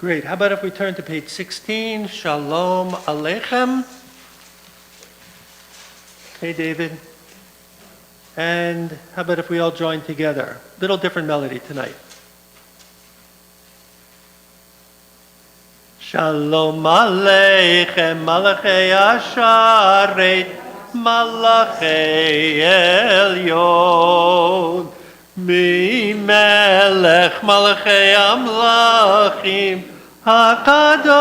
Great. How about if we turn to page 16? Shalom Aleichem. Hey, David. And how about if we all join together? Little different melody tonight. Shalom Aleichem, Malachei Asharet, Malachei Elyon. Melech Malachei Amlachim, HaKadosh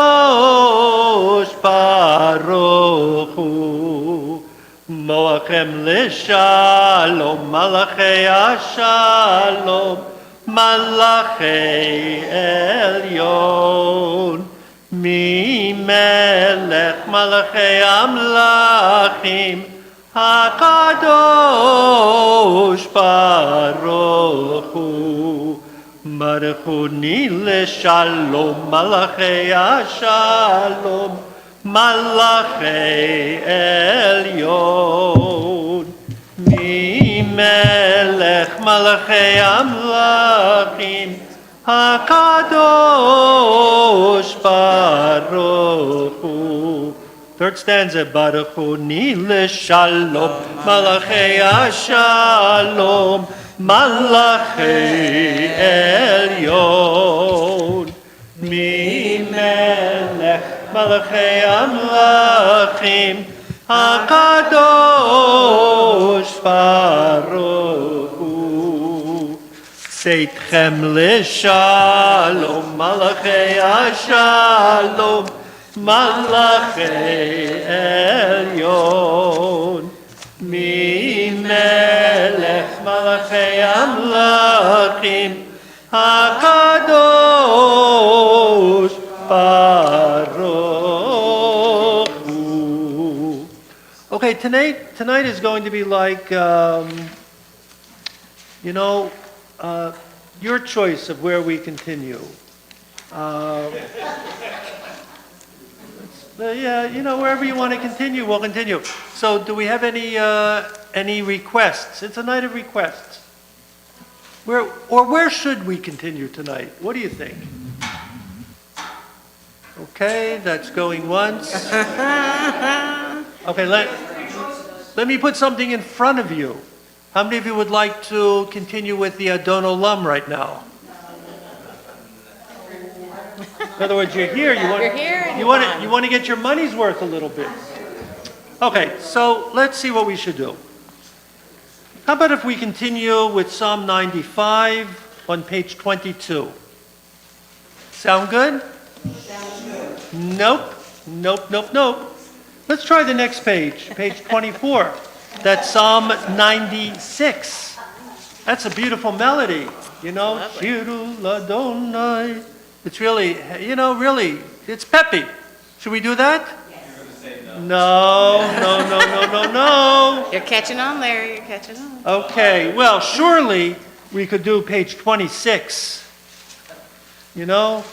Baruch Hu. Moachem L'Shalom, Malachei Ashalom, Malachei Elyon. Melech Malachei Amlachim, HaKadosh Baruch Hu. Marchuni L'Shalom, Malachei Ashalom, Malachei Elyon. Melech Malachei Amlachim, HaKadosh Baruch Hu. Third stanza, Baruch Hu Ni L'Shalom, Malachei Ashalom, Malachei Elyon. Melech Malachei Amlachim, HaKadosh Baruch Hu. Seitchem L'Shalom, Malachei Ashalom, Malachei Elyon. Melech Malachei Amlachim, HaKadosh Baruch Hu. Okay, tonight is going to be like, your choice of where we continue. Wherever you want to continue, we'll continue. So do we have any requests? It's a night of requests. Where should we continue tonight? What do you think? Okay, that's going once. Okay, let me put something in front of you. How many of you would like to continue with the Adon Olam right now? In other words, you're here. You want to get your money's worth a little bit. Okay, so let's see what we should do. How about if we continue with Psalm 95 on page 22? Sound good? Sounds good. Nope. Let's try the next page 24. That's Psalm 96. That's a beautiful melody. Shiru Ladonai. It's really, it's peppy. Should we do that? Yes. No. You're catching on, Larry. You're catching on. Okay, well, surely we could do page 26. How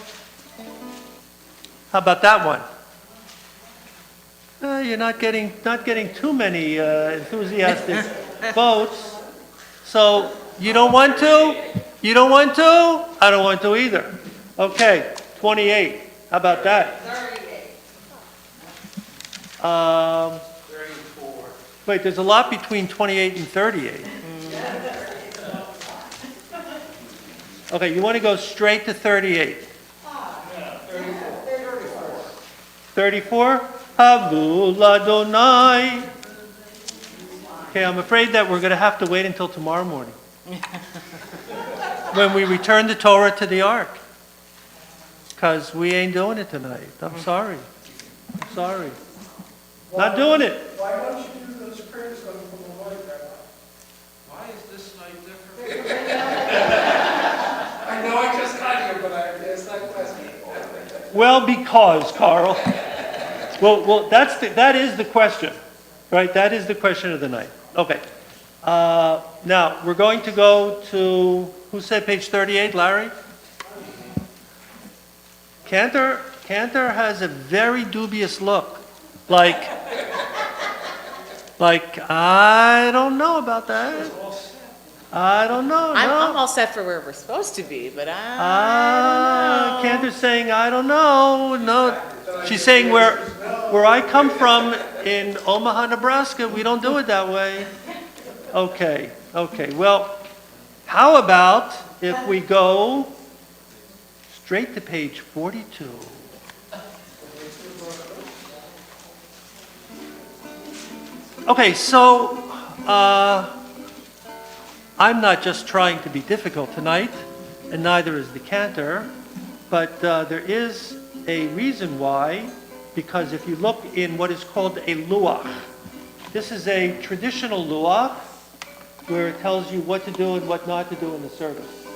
about that one? You're not getting too many enthusiastic votes. So you don't want to? You don't want to? I don't want to either. Okay, 28. How about that? 34. Wait, there's a lot between 28 and 38. Okay, you want to go straight to 38. 34? Havu Ladonai. Okay, I'm afraid that we're going to have to wait until tomorrow morning when we return the Torah to the ark. Because we ain't doing it tonight. I'm sorry. Not doing it. Why don't you do those prayers coming from the Lord, Rabbi? Why is this night different? I know I just got here, but I asked that question. Well, because, Carl. Well, that is the question, right? That is the question of the night. Okay. Now, we're going to go to, who said page 38, Larry? Cantor has a very dubious look. Like, I don't know about that. I don't know, I'm no. all set for where we're supposed to be, but I don't know. Cantor's saying, I don't know, no. She's saying where I come from in Omaha, Nebraska, we don't do it that way. Okay, well, how about if we go straight to page 42? Okay, so I'm not just trying to be difficult tonight, and neither is the cantor, but there is a reason why, because if you look in what is called a luach, this is a traditional luach where it tells you what to do and what not to do in the service.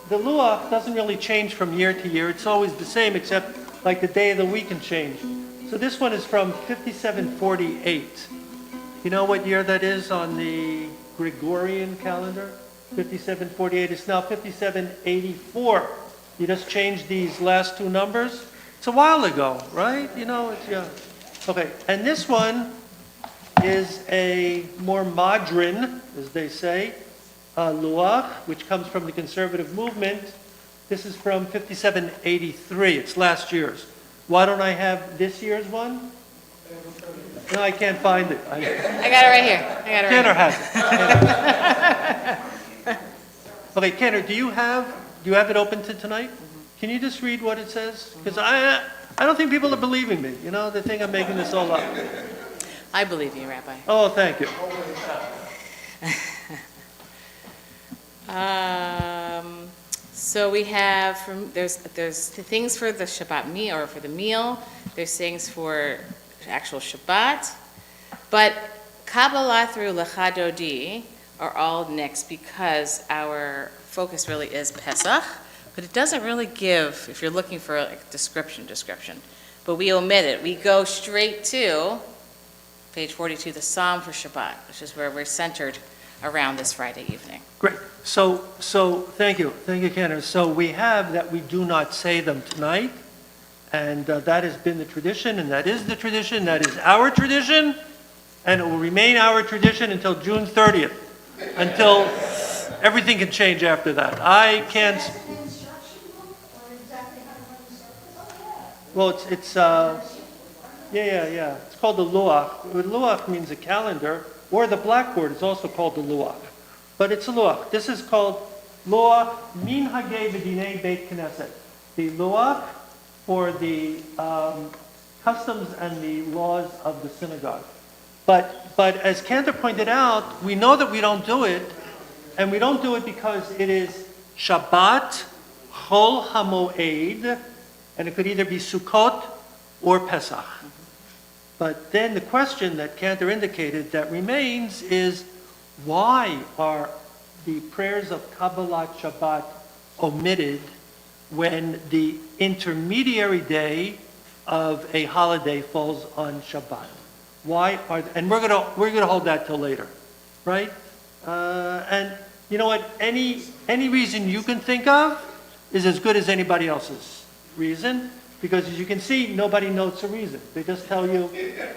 The luach doesn't really change from year to year. It's always the same, except like the day of the week can change. So this one is from 5748. You know what year that is on the Gregorian calendar? 5748. It's now 5784. You just changed these last two numbers. It's a while ago, right? You know, it's, yeah. Okay, and this one is a more modern, as they say, luach, which comes from the conservative movement. This is from 5783. It's last year's. Why don't I have this year's one? No, I can't find it. I got it right here. Cantor has it. Okay, Cantor, do you have it open to tonight? Can you just read what it says? Because I don't think people are believing me. You know, they think I'm making this all up. I believe you, Rabbi. Oh, thank you. So we have there's things for the Shabbat meal or for the meal. There's things for actual Shabbat, but Kabbalah through Lechadodi are all next because our focus really is Pesach, but it doesn't really give, if you're looking for a description, but we omit it. We go straight to page 42, the Psalm for Shabbat, which is where we're centered around this Friday evening. Great. So thank you, Cantor. So we have that we do not say them tonight, and that has been the tradition, and that is the tradition, that is our tradition, and it will remain our tradition until June 30th, until everything can change after that. I can't. Well, it's yeah. It's called the luach. Luach means a calendar, or the blackboard is also called the luach. But it's a luach. This is called luach min hagei v'dinei beit knesset. The luach for the customs and the laws of the synagogue. But as Cantor pointed out, we know that we don't do it, and we don't do it because it is Shabbat, chol Hamoed, and it could either be Sukkot or Pesach. But then the question that Cantor indicated that remains is, why are the prayers of Kabbalat Shabbat omitted when the intermediary day of a holiday falls on Shabbat? Why are and we're gonna hold that till later, right? And you know what? Any reason you can think of is as good as anybody else's reason, because as you can see, nobody notes a reason. They just tell you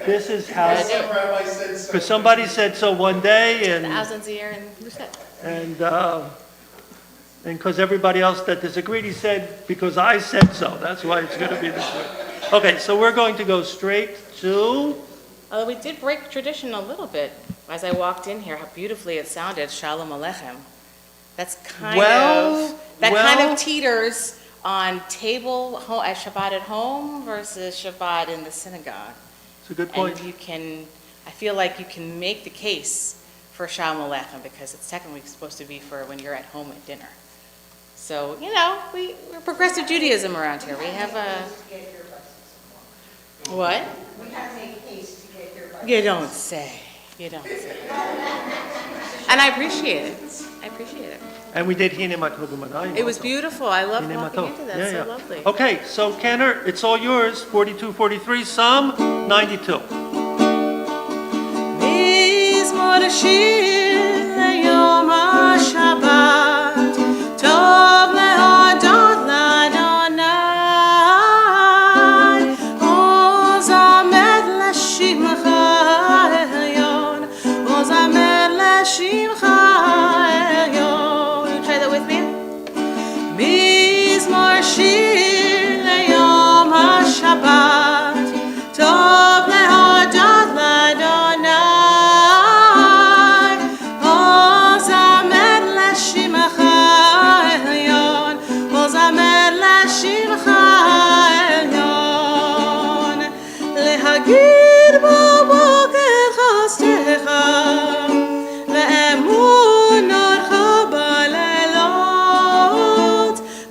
this is how. Because somebody said so one day, and Thousands a year, and who said? and because everybody else that disagreed, he said, because I said so. That's why it's going to be this way. Okay, so we're going to go straight to. Although we did break tradition a little bit as I walked in here, how beautifully it sounded, Shalom Aleichem. That's kind of teeters on table at Shabbat at home versus Shabbat in the synagogue. It's a good point. And I feel like you can make the case for Shalom Aleichem because it's technically supposed to be for when you're at home at dinner. So, you know, we're progressive Judaism around here. We have a... What? We have to make a case to get your budget. You don't say. And I appreciate it. And we did Hine Matov U'Manayim It was also. beautifed. I loved Hine walking Matov. into that. Yeah, So yeah. lovely. Okay, so Cantor, it's all yours. 42, 43, Psalm 92. מזמור השיר ליום השבת, טוב להודות לאדוני, וזמר לשמך העליון, וזמר לשמך העליון. Shabbat. Tov lehodot l'Adonai. Ozamer l'shimcha elyon. Ozamer l'shimcha elyon. Lehagid b'boker chastecha. Ve'emunot b'leilot.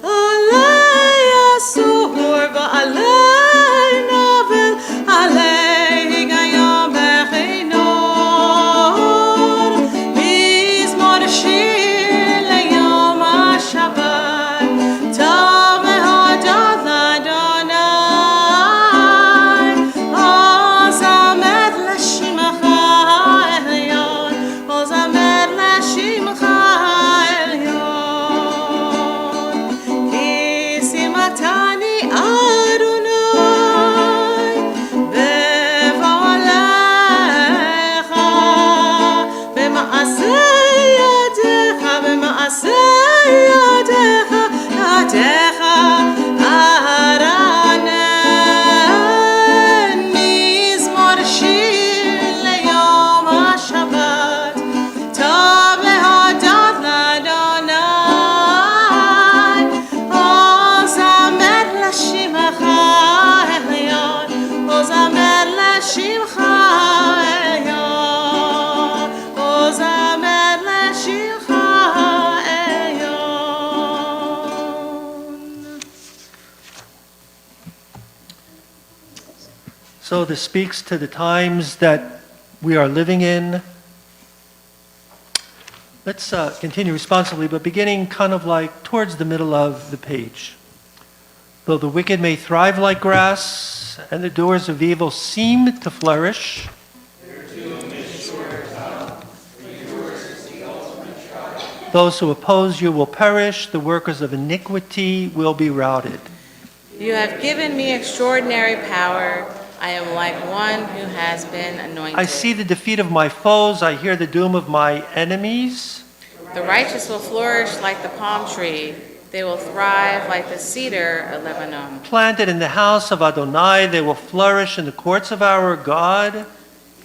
Alei asur v'alei novel. Alei higayom b'chinor. Mizmor shir leyom ha'Shabbat. Tov lehodot l'Adonai. Ozamer l'shimcha elyon. Ozamer l'shimcha elyon. Ki simatani Adonai bevolecha. B'maaseh yadecha, b'maaseh yadecha, yadecha aranen. Mizmor shir leyom ha'Shabbat. Tov lehodot l'Adonai. Ozamer l'shimcha elyon. Ozamer l'shimcha elyon. Ozamer l'shimcha elyon. So this speaks to the times that we are living in. Let's continue responsibly, but beginning kind of like towards the middle of the page. Though the wicked may thrive like grass, and the doers of evil seem to flourish, those who oppose you will perish, the workers of iniquity will be routed. You have given me extraordinary power. I am like one who has been anointed. I see the defeat of my foes, I hear the doom of my enemies. The righteous will flourish like the palm tree. They will thrive like the cedar of Lebanon. Planted in the house of Adonai, they will flourish in the courts of our God.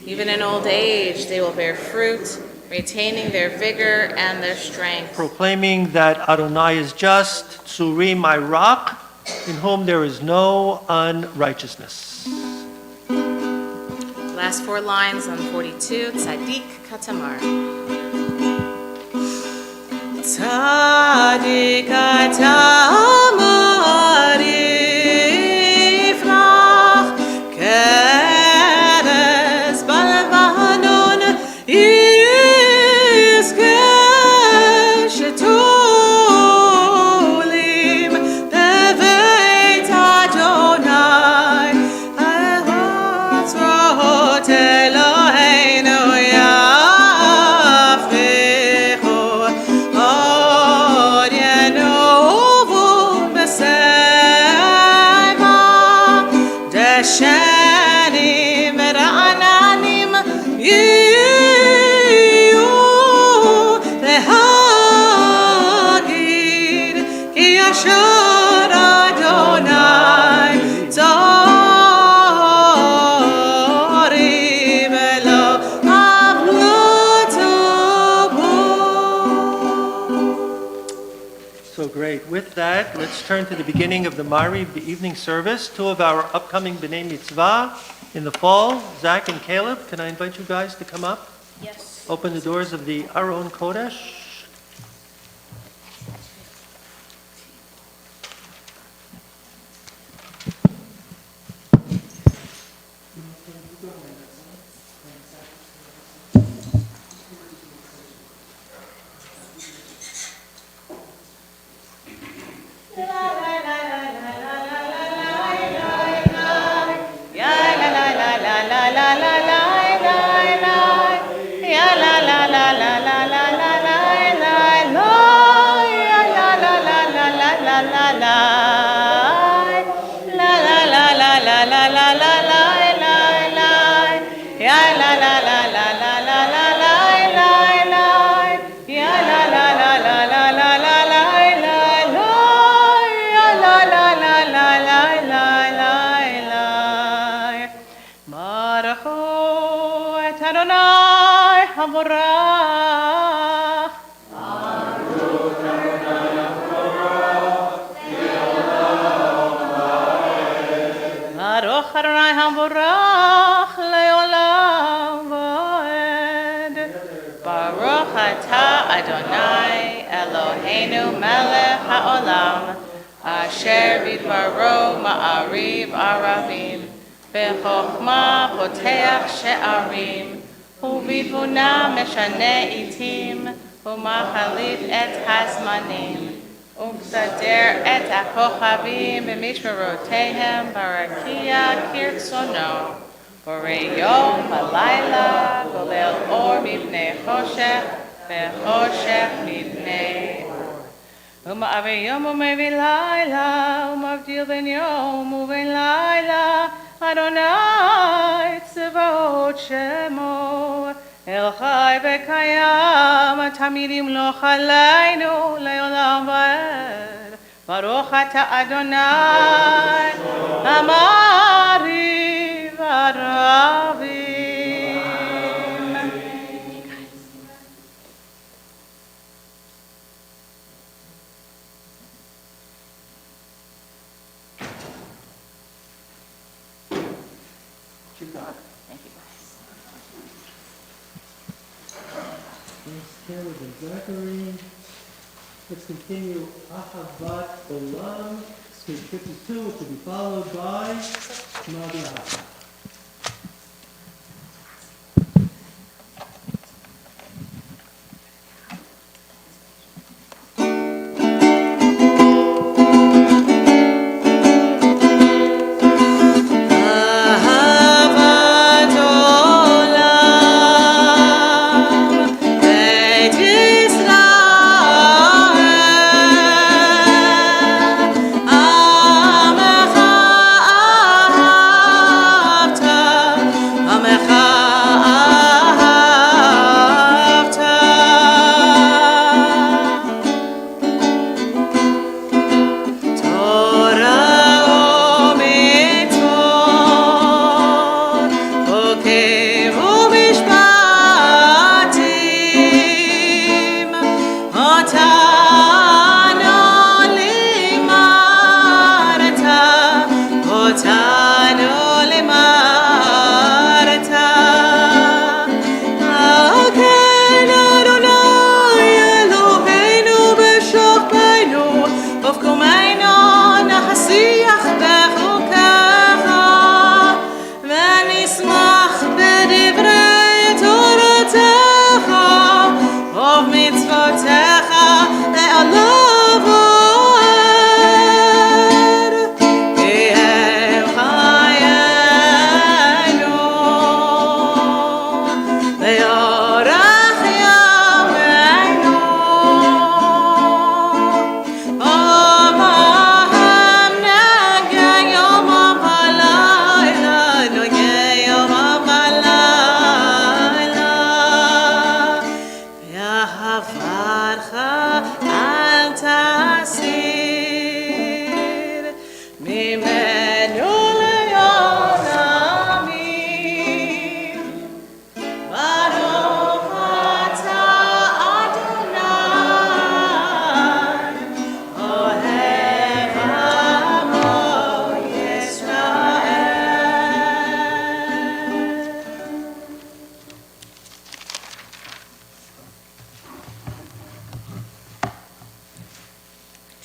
Even in old age, they will bear fruit, retaining their vigor and their strength. Proclaiming that Adonai is just, Tsuri, my rock, in whom there is no unrighteousness. Last 4 lines on 42, Tzadik Katamar. Tzadik katamar yifrach, keres b'Lebanon yizkeh shetulim beveit Adonai. Elotzrot Eloheinu yafrichu od yenuvu b'sema deshenim ra'ananim yiyu lehagid ki yashar Adonai tzari velo avlotabu. So great. With that, let's turn to the beginning of the Mariv, the evening service. 2 of our upcoming B'nai Mitzvah in the fall, Zach and Caleb. Can I invite you guys to come up? Yes. Open the doors of the Aron Kodesh. המבורך. ברוך אדוני המבורך לעולם ועד. ברוך אתה אדוני אלוהינו מלך העולם, אשר בדברו מעריב ערבים, בחוכמה פותח שערים, ובתבונה משנה עתים, ומחליף את הזמנים. ומסדר את הכוכבים במשמרותיהם ברקיע כרצונו. בורא יום ולילה, גולל אור מפני חושך, וחושך מפני אור. ומעביר יום ומביא לילה, ומבדיל בין יום ובין לילה, אדוני צבאות שמו. אל חי וקיים, תמיד ימלוך עלינו לעולם ועד. ברוך אתה אדוני, המעריב ערבים. With the Zachary. Let's continue Ahavat Olam, page 52, which will be followed by Shema.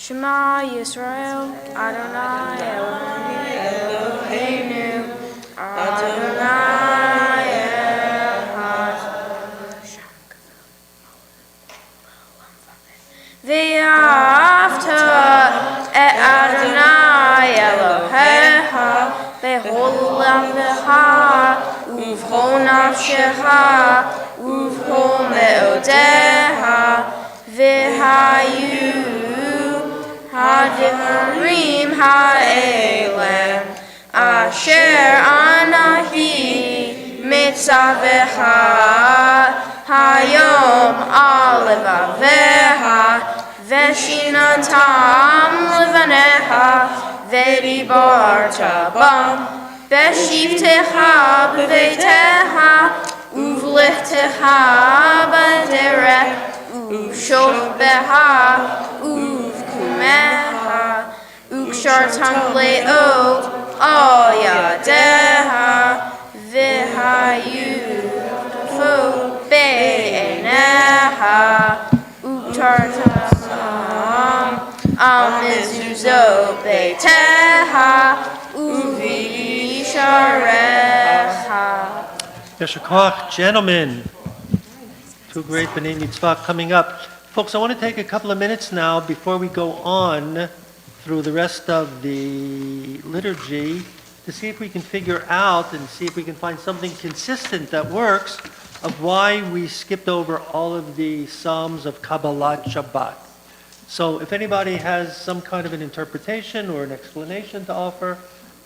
Shema Yisrael, Adonai Eloheinu, Adonai Echad. V'ahavta et Adonai Elohecha b'chol levecha uv'chol nafshecha uv'chol me'odecha v'hayu Hadivarim ha'elem asher anahi mitzavecha hayom alevaveha veshinatam levaneha v'dibarta bam v'shivtecha b'veiteha uflichteha baderech, uvshofbeha, uvkumeha, ukshartam le'ot, al yadeha, v'hayufu be'eneha, uktartam al mezuzot beiteha, uvisharecha. Yasher koach, gentlemen. Two great B'nai Mitzvah coming up. Folks, I want to take a couple of minutes now before we go on through the rest of the liturgy to see if we can figure out and see if we can find something consistent that works of why we skipped over all of the Psalms of Kabbalat Shabbat. So if anybody has some kind of an interpretation or an explanation to offer,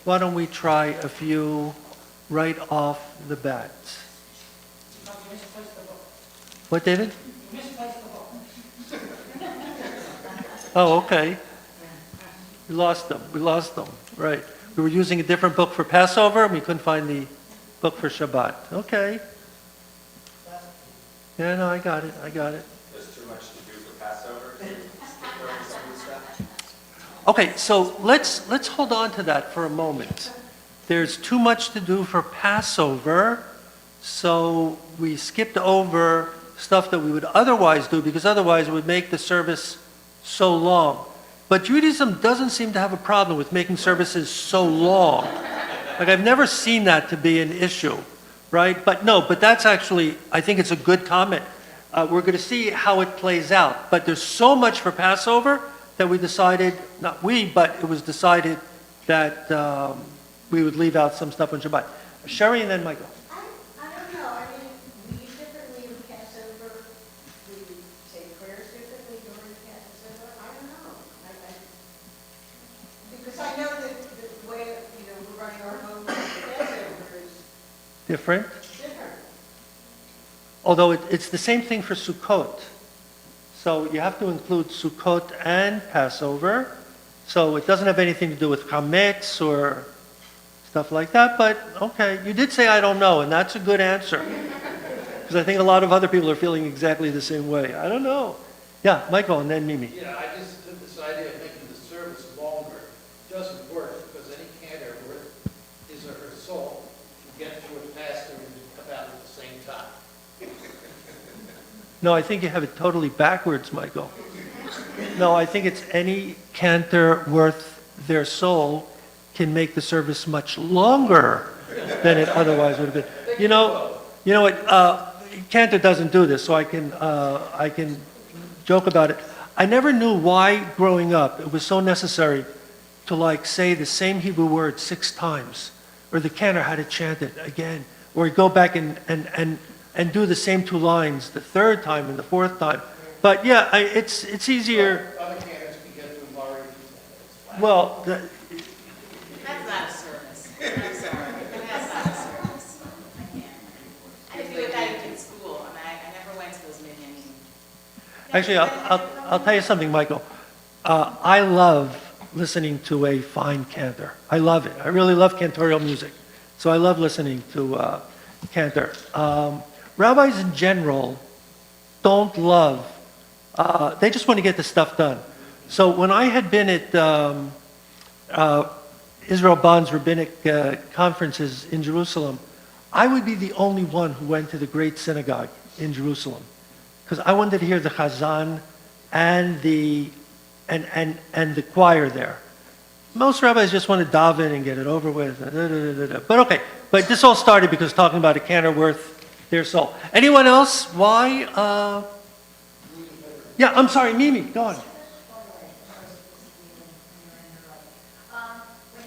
why don't we try a few right off the bat? What, David? Oh, okay. We lost them. Right. We were using a different book for Passover, and we couldn't find the book for Shabbat. Okay. Yeah, no, I got it. There's too much to do for Passover. Okay, so let's hold on to that for a moment. There's too much to do for Passover, so we skipped over stuff that we would otherwise do, because otherwise it would make the service so long. But Judaism doesn't seem to have a problem with making services so long. Like, I've never seen that to be an issue, right? But that's actually, I think it's a good comment. We're going to see how it plays out. But there's so much for Passover that we decided, not we, but it was decided that we would leave out some stuff on Shabbat. Sherry and then Michael. I don't know, I mean, we use differently in Passover, we say prayers differently during Passover, I don't know. Because I know that the way, we're running our home Passover is Different. different. Although it's the same thing for Sukkot. So you have to include Sukkot and Passover. So it doesn't have anything to do with chametz or stuff like that. But okay, you did say I don't know, and that's a good answer. Because I think a lot of other people are feeling exactly the same way. I don't know. Yeah, Michael and then Mimi. Yeah, I just did this idea of making the service longer. It doesn't work because any cantor worth his or her soul can get to a pastor and come out at the same time. No, I think you have it totally backwards, Michael. No, I think it's any cantor worth their soul can make the service much longer than it otherwise would have been. You know what? Cantor doesn't do this, so I can joke about it. I never knew why, growing up, it was so necessary to say the same Hebrew word 6 times, or the cantor had to chant it again, or he'd go back and do the same 2 lines the 3rd time and the 4th time. But yeah, it's easier. Other cantors can get to Laurie. Well, That's not a service. I'm sorry. That's not a service. I can't. I had to do that in school, and I never went to those meetings. actually, I'll tell you something, Michael. I love listening to a fine cantor. I love it. I really love cantorial music. So I love listening to cantor. Rabbis in general don't love, they just want to get the stuff done. So when I had been at Israel Bond's rabbinic conferences in Jerusalem, I would be the only one who went to the great synagogue in Jerusalem, because I wanted to hear the chazan and the choir there. Most rabbis just want to daven and get it over with. But okay, but this all started because talking about a cantor worth their soul. Anyone else? Why? Yeah, I'm sorry, Mimi, go on. When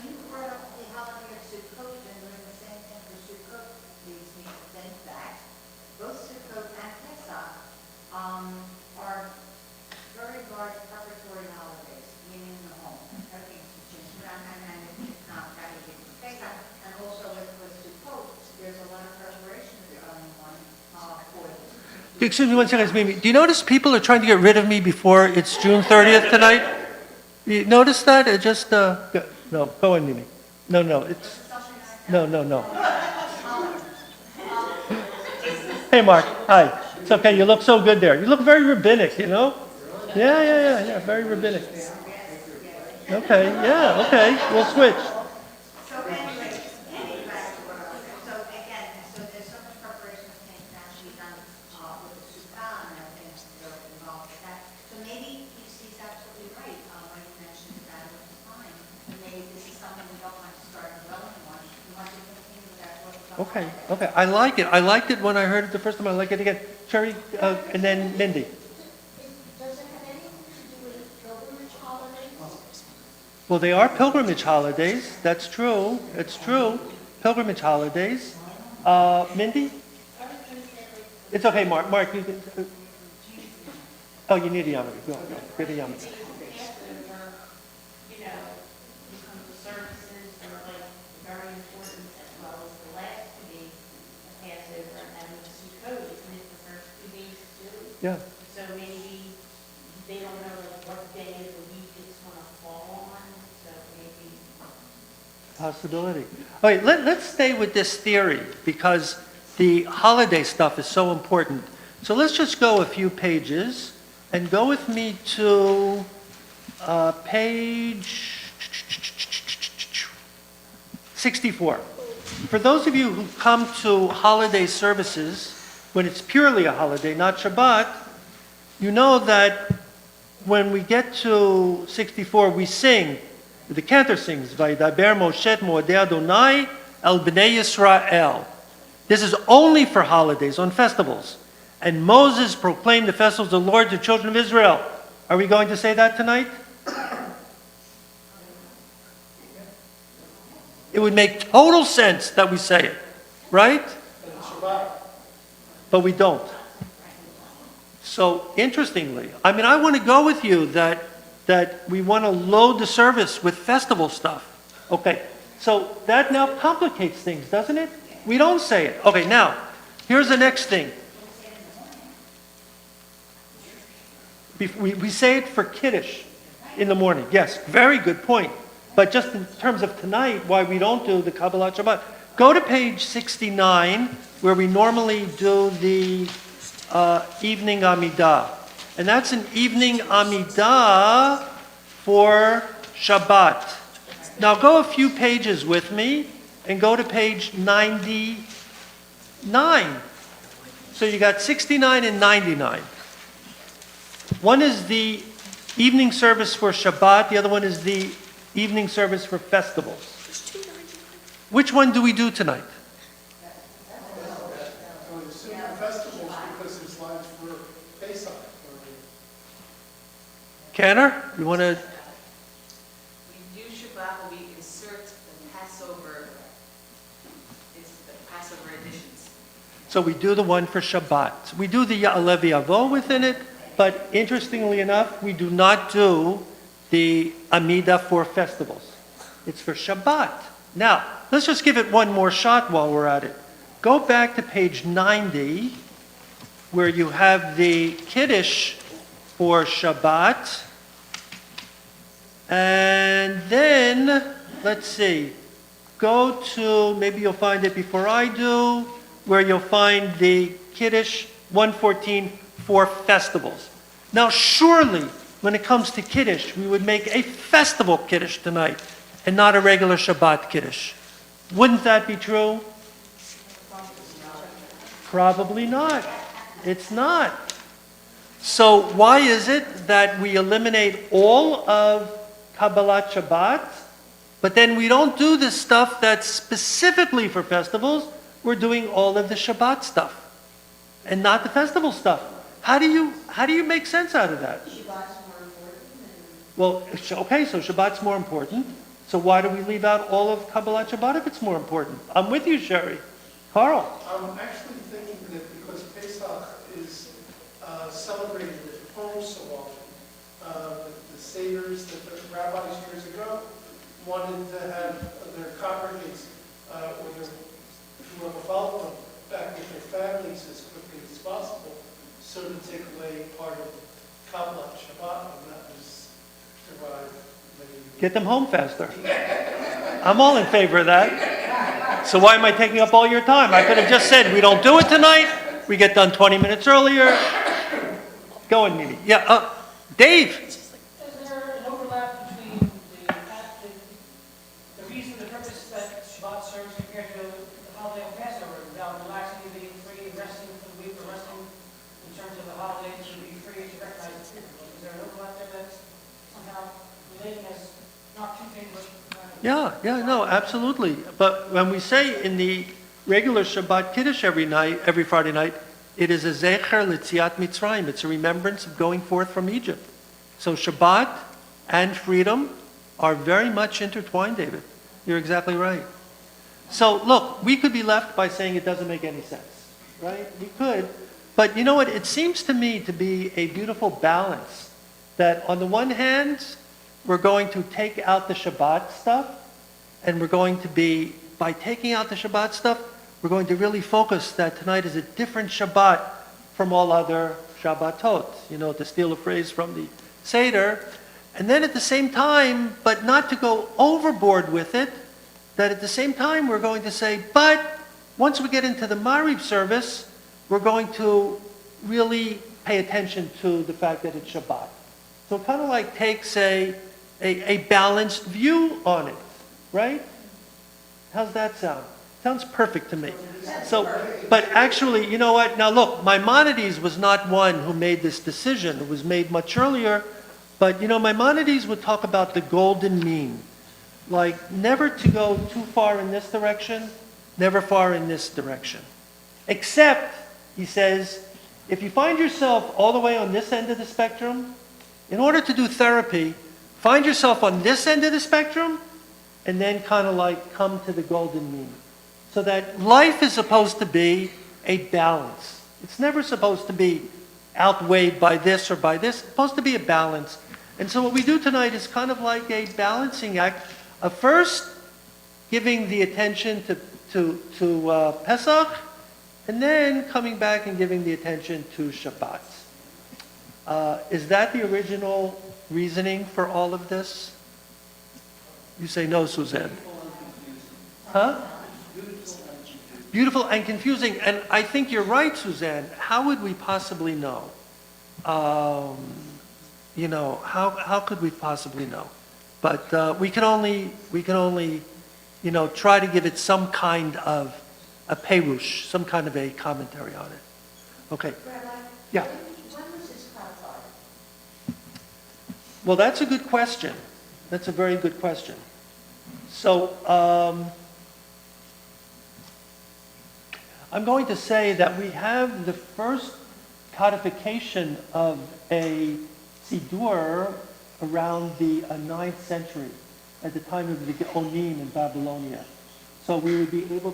you brought up the holiday of Sukkot and doing the same thing for Sukkot, leads me to think that both Sukkot and Pesach are very large preparatory holidays, meaning in the home. Everything's changed around and it's not practically for Pesach. And also with Sukkot, there's a lot of preparation going on for it. Excuse me 1 second, Mimi. Do you notice people are trying to get rid of me before it's June 30th tonight? You notice that? It just, no, go on, Mimi. No, it's, no. Hey, Mark, hi. It's okay, you look so good there. You look very rabbinic, you know? Yeah, very rabbinic. Okay, yeah, okay, we'll switch. So anyway, so again, so there's so much preparation that things that have to be done with the sukkah and everything that are involved with that. So maybe he's absolutely right when he mentions that it was fine. And maybe this is something we don't want to start dwelling on. We want to continue that work. Okay, I like it. I liked it when I heard it the first time. I like it again. Sherry, and then Mindy. Does it have anything to do with pilgrimage holidays? Well, they are pilgrimage holidays. That's true. It's true. Pilgrimage holidays. Mindy? It's okay, Mark. Mark, you can. Oh, you need a yarmulke. Go. Get a yarmulke. You know, you come to services that are like very important as well as the last 2 days of Passover and the Sukkot, isn't it the first 2 days too? Yeah. So maybe they don't know like what day of the week it's gonna fall on, so maybe. Possibility. All right, let's stay with this theory because the holiday stuff is so important. So let's just go a few pages and go with me to page 64. For those of you who come to holiday services, when it's purely a holiday, not Shabbat, you know that when we get to 64, we sing, the cantor sings, Vaydaber Moshe et Moedei Adonai el Bnei Yisrael. This is only for holidays, on festivals. And Moses proclaimed the festivals of the Lord to the children of Israel. Are we going to say that tonight? It would make total sense that we say it, right? But we don't. So interestingly, I mean, I want to go with you that we want to load the service with festival stuff. Okay, so that now complicates things, doesn't it? We don't say it. Okay, now, here's the next thing. We say it for Kiddush in the morning. Yes, very good point. But just in terms of tonight, why we don't do the Kabbalat Shabbat. Go to page 69, where we normally do the evening Amidah. And that's an evening Amidah for Shabbat. Now go a few pages with me and go to page 99. So you got 69 and 99. One is the evening service for Shabbat, the other one is the evening service for festivals. Which one do we do tonight? Festivals because there's lines for Pesach. Canner, you want to? We do Shabbat, but we insert the Passover, it's the Passover editions. So we do the one for Shabbat. We do the Ya'aleh V'Yavo within it, but interestingly enough, we do not do the Amidah for festivals. It's for Shabbat. Now, let's just give it one more shot while we're at it. Go back to page 90, where you have the Kiddush for Shabbat. And then, let's see, go to, maybe you'll find it before I do, where you'll find the Kiddush 114 for festivals. Now, surely, when it comes to Kiddush, we would make a festival Kiddush tonight and not a regular Shabbat Kiddush. Wouldn't that be true? Probably not. It's not. So why is it that we eliminate all of Kabbalat Shabbat, but then we don't do the stuff that's specifically for festivals? We're doing all of the Shabbat stuff and not the festival stuff. How do you make sense out of that? Shabbat's more important than. Well, okay, so Shabbat's more important. So why do we leave out all of Kabbalat Shabbat if it's more important? I'm with you, Sherry. Carl. I'm actually thinking that because Pesach is celebrated at home so often, the satyrs that the rabbis years ago wanted to have their congregants or whoever followed them back with their families as quickly as possible, so to take away part of Kabbalat Shabbat, and that was derived maybe. Get them home faster. I'm all in favor of that. So why am I taking up all your time? I could have just said, we don't do it tonight, We get done 20 minutes earlier. Go on, Mimi. Yeah, Dave? Is there an overlap between the reason, the purpose that Shabbat serves compared to the holiday of Passover, about relaxing and being free and resting for the week, or resting in terms of the holiday to be free to recognize the spirit? Is there an overlap there that's somehow relating as not two things, but... Yeah, no, absolutely. But when we say in the regular Shabbat Kiddush every Friday night, it is a zecher l'tziat Mitzrayim. It's a remembrance of going forth from Egypt. So Shabbat and freedom are very much intertwined, David. You're exactly right. So look, we could be left by saying it doesn't make any sense, right? We could. But you know what? It seems to me to be a beautiful balance that on the one hand, we're going to take out the Shabbat stuff, and we're going to be, by taking out the Shabbat stuff, we're going to really focus that tonight is a different Shabbat from all other Shabbatot, to steal a phrase from the Seder. And then at the same time, but not to go overboard with it, that at the same time we're going to say, but once we get into the Mariv service, we're going to really pay attention to the fact that it's Shabbat. So it kind of like takes a balanced view on it, right? How's that sound? Sounds perfect to me. So, but actually, you know what? Now look, Maimonides was not one who made this decision. It was made much earlier. But, Maimonides would talk about the golden mean. Like, never to go too far in this direction, never far in this direction. Except, he says, if you find yourself all the way on this end of the spectrum, in order to do therapy, find yourself on this end of the spectrum, and then kind of like come to the golden mean. So that life is supposed to be a balance. It's never supposed to be outweighed by this or by this. It's supposed to be a balance. And so what we do tonight is kind of like a balancing act of first giving the attention to Pesach, and then coming back and giving the attention to Shabbat. Is that the original reasoning for all of this? You say no, Suzanne. Huh? Beautiful and confusing. And I think you're right, Suzanne. How would we possibly know? How could we possibly know? But we can only, try to give it some kind of a perush, some kind of a commentary on it. Okay. Rabbi, Yeah. when was this codified? Well, that's a good question. That's a very good question. So, I'm going to say that we have the first codification of a Sidur around the 9th century, at the time of the Geonim in Babylonia. So we would be able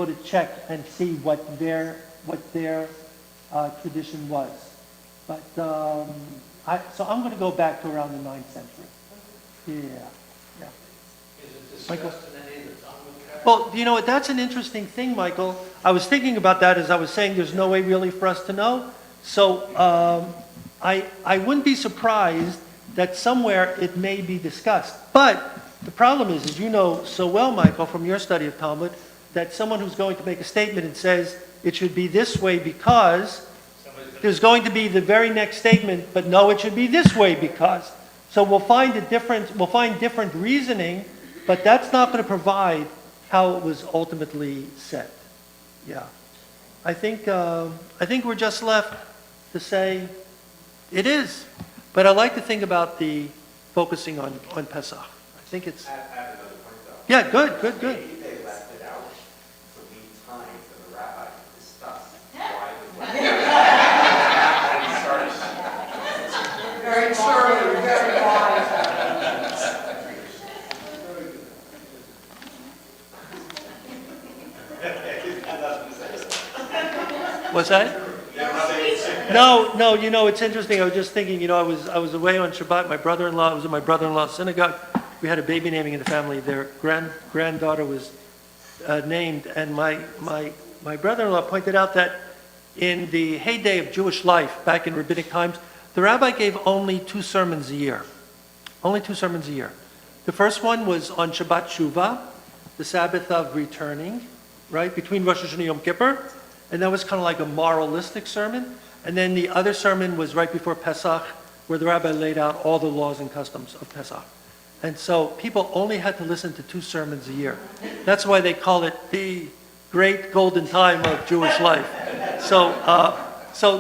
to check and see what their tradition was. But so I'm going to go back to around the 9th century. Yeah. Is it discussed Michael? in any of the Talmud? Well, that's an interesting thing, Michael. I was thinking about that as I was saying there's no way really for us to know. So I wouldn't be surprised that somewhere it may be discussed. But the problem is, as you know so well, Michael, from your study of Talmud, that someone who's going to make a statement and says it should be this way because, there's going to be the very next statement, but no, it should be this way because. So we'll find different reasoning, but that's not going to provide how it was ultimately set. Yeah. I think we're just left to say it is. But I like to think about the focusing on Pesach. I think it's... I have another point though. Yeah, good. Maybe they left it out to leave time for the rabbi to discuss why the started. Very conservative, very wise. What's that? No, it's interesting. I was just thinking, I was away on Shabbat. I was in my brother-in-law's synagogue. We had a baby naming in the family. Their granddaughter was named, and my brother-in-law pointed out that in the heyday of Jewish life, back in rabbinic times, the rabbi gave only 2 sermons a year. Only 2 sermons a year. The first one was on Shabbat Shuvah, the Sabbath of returning, right, between Rosh Hashanah and Yom Kippur. and that was kind of like a moralistic sermon. And then the other sermon was right before Pesach, where the rabbi laid out all the laws and customs of Pesach. And so people only had to listen to 2 sermons a year. That's why they call it the great golden time of Jewish life. So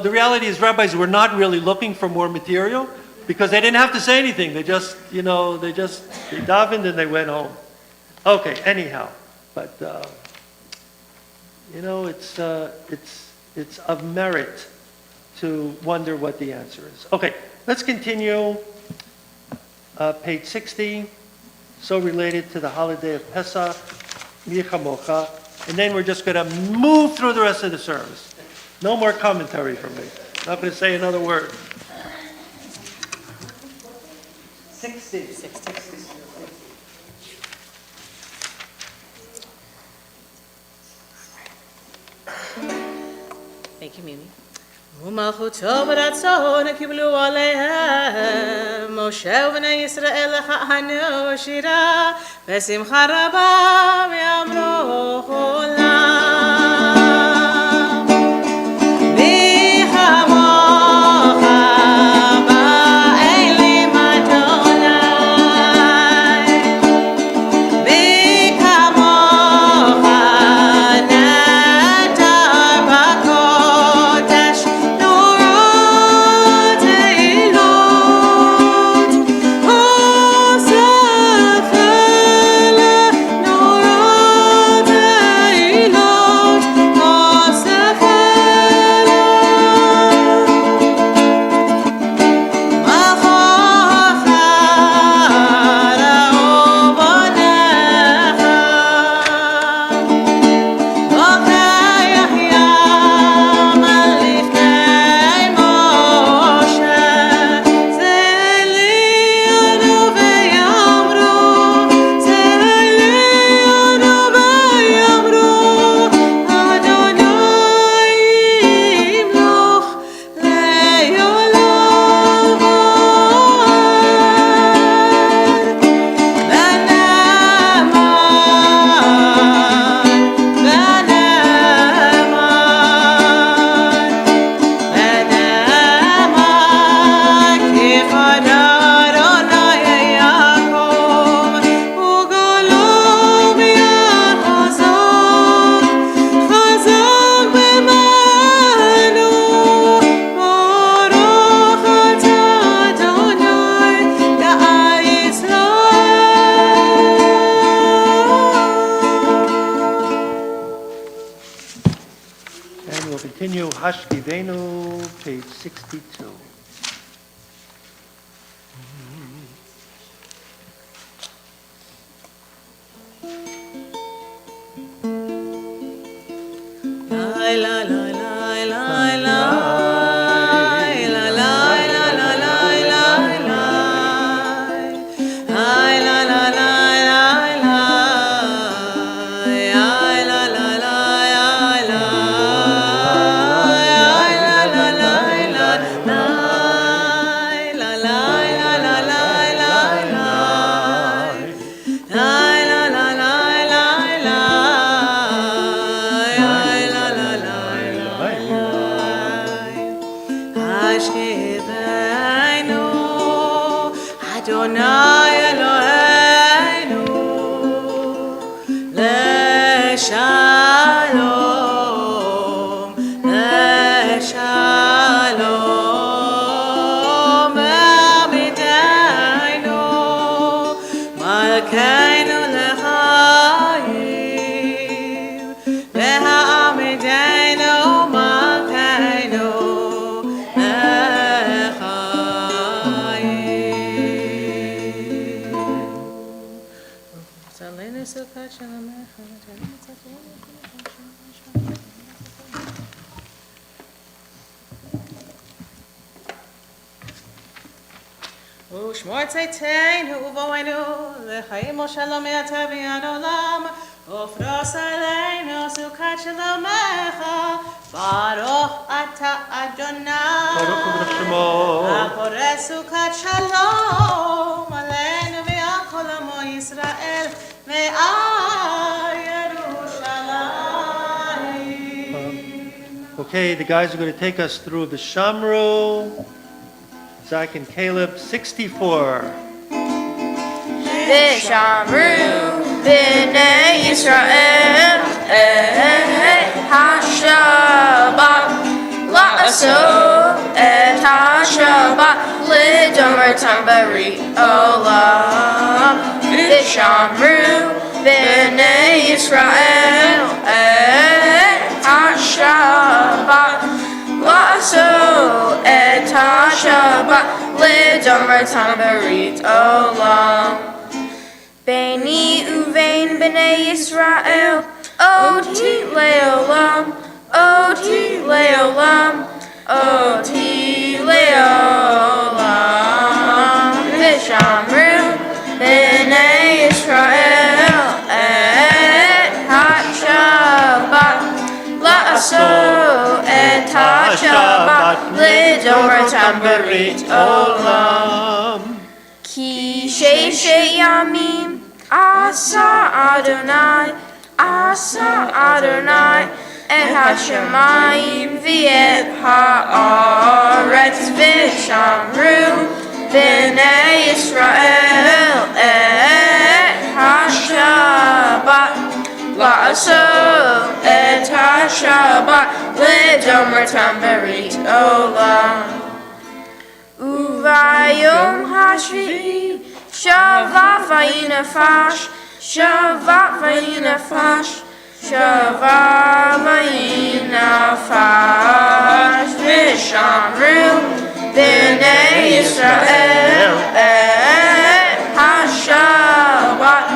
the reality is rabbis were not really looking for more material because they didn't have to say anything. They just, they davened and they went home. Okay, anyhow, but it's of merit to wonder what the answer is. Okay, let's continue. Page 60, so related to the holiday of Pesach, Mi Chamocha, and then we're just going to move through the rest of the service. No more commentary from me. Not going to say another word. 60. Thank you, Mimi. ומלכותו ברצון קיבלו עליהם משה ובני ישראל לכהנו שירה בשמחה רבה ויאמרו כולם מי כמוך באלים אדוני מי כמוך נדר בקודש Hashkivenu, page 62. ושמור צאתנו ובואנו לחיים ושלום יתביאנו עולם ופרוס עלינו סוכת שלומך ברוך אתה אדוני הפורס סוכת שלום עלינו ועל כל עמו ישראל ועל ירושלים Okay, the guys are going to take us through the Shamru, Zach and Caleb, 64. Vishamru b'nei Yisrael ha-Shabbat la'asot et ha-Shabbat lidomertam bari olam. Vishamru b'nei Yisrael ha-Shabbat la'asot et ha-Shabbat lidomertam bari olam. Beni uvein b'nei Yisrael, oti leolam, oti leolam, oti leolam. Vishamru b'nei Yisrael et ha-Shabbat la'asot et ha-Shabbat lidomertam berit olam. Ki sheshe yamim asa Adonai et hashemayim v'et haaretz v'shamru b'nei Yisrael et hashabat la'asot et hashabat lidomertam berit olam. Uvayom hashvi'i Shabbat vayinafash, Shabbat vayinafash, Shabbat vayinafash. Vishamru b'nei Yisrael et ha-Shabbat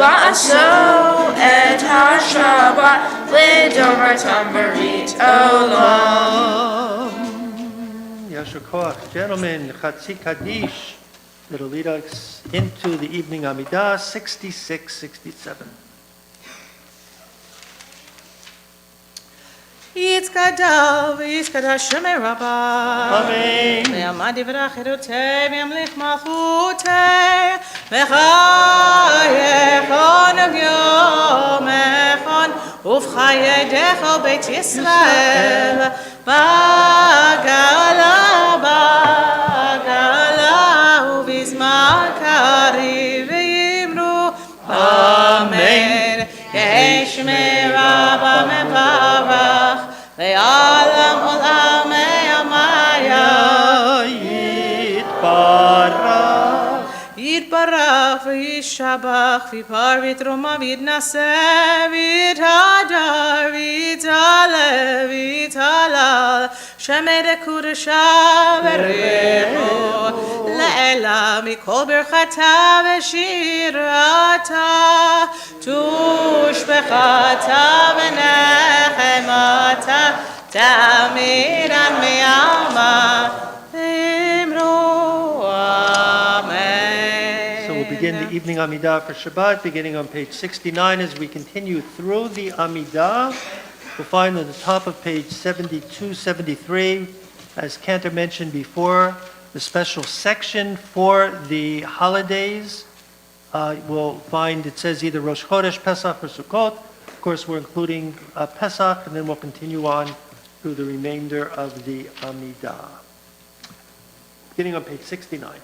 la'asot et ha-Shabbat lidomertam berit olam. Yasher Koach. Gentlemen, Chatzi Kaddish, that'll lead us into the evening Amidah, 66, 67. יתקדש ויתקדש שמי רבה. Amen. ויעמד דברי חירותי וימליך מלכותי וחייכון ויומכון ובחיי דך בית ישראל בגלה ובזמן קריב ויאמרו אמן. יהי שמי רבה מברך לעולם עולמי עמיה. יתברך וישבח ויפר ויתרומם ויתנשא ויתהדר ויתהלל ויתהלל שמי קודשה בריחו לעילה מכל ברכתה ושירתה תושבחתה ונחמתה תמיד עד מעלמה אמרו amen. So we'll begin the evening Amidah for Shabbat, beginning on page 69. As we continue through the Amidah, we'll find at the top of page 72, 73, as Cantor mentioned before, the special section for the holidays. We'll find it says either Rosh Chodesh, Pesach, or Sukkot. Of course, we're including Pesach, and then we'll continue on through the remainder of the Amidah. Beginning on page 69.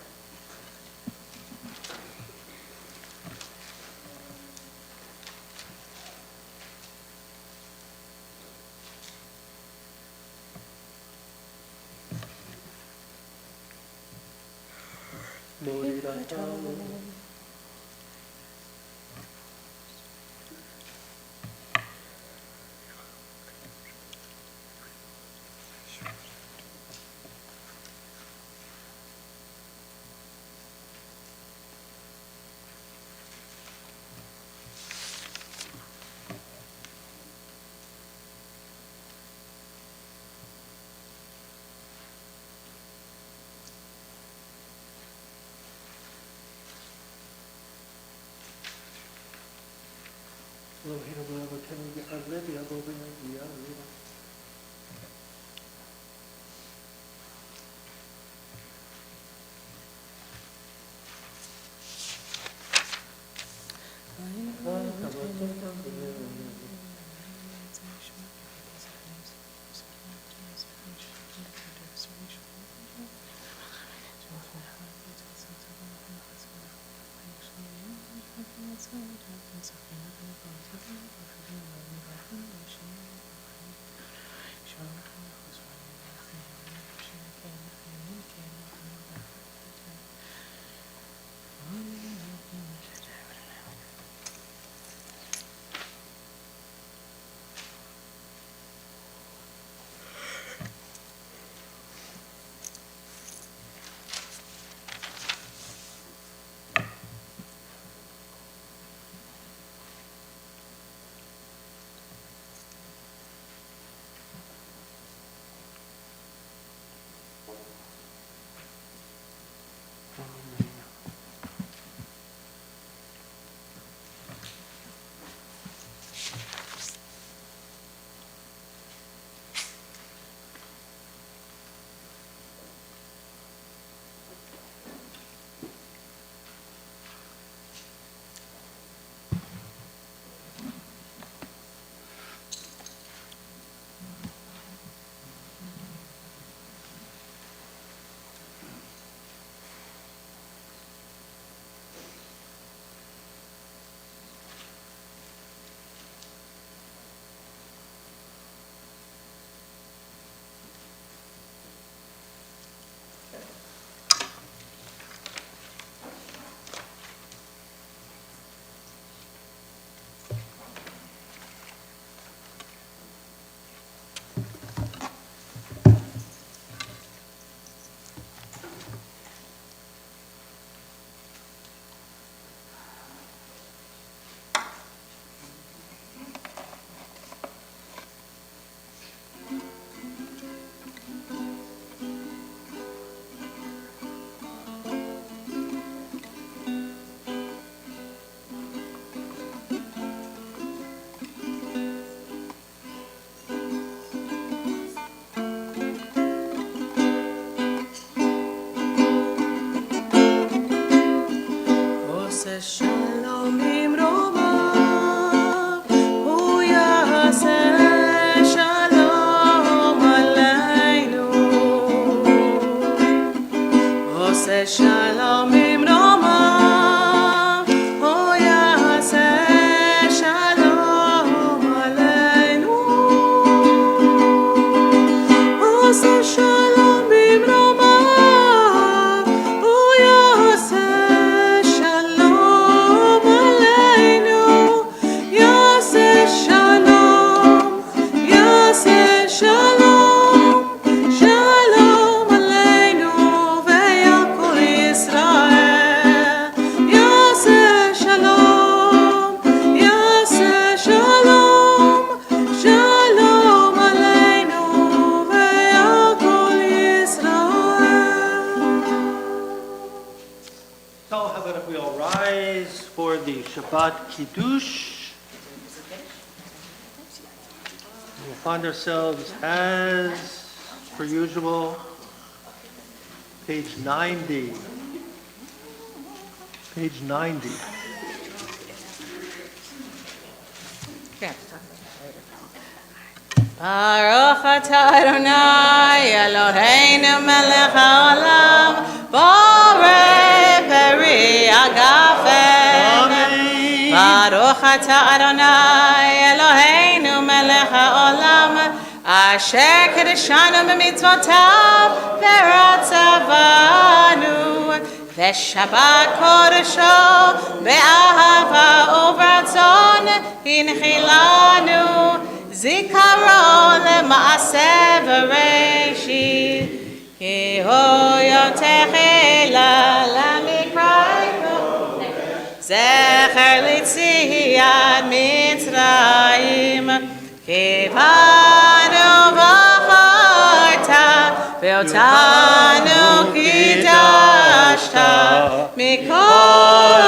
Shalom imromav, hu yaseh shalom aleinu. Oseh shalom imromav, hu yaseh shalom aleinu. Oseh shalom imromav, hu yaseh So how about if we all rise for the Shabbat Kiddush? We'll find ourselves as per usual, page 90. Page 90. Baruch atah Adonai Eloheinu melech haolam borei peri agafen. Baruch atah Adonai Eloheinu melech haolam asher kedeshanu b'mitzvotav v'ratzavanu v'shabbat kodesho be'ahava uvratzon hinchilanu Zikaron le'maaseh v'reishit ki hu yotechela lamikra zecher litziat Mitzrayim ki panu v'charta v'otanu kidashta mikol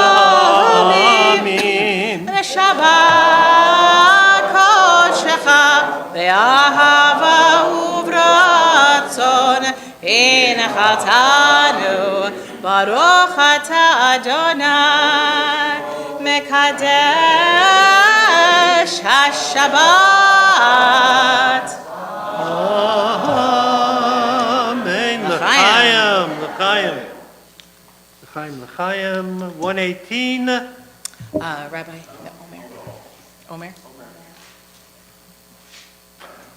ha'amim v'shabbat Be'ahava uvratzon hinchaltanu Baruch atah Adonai Mekadesh HaShabbat. Amen. L'chaim, l'chaim. L'chaim, l'chaim. 118. Rabbi, Omer?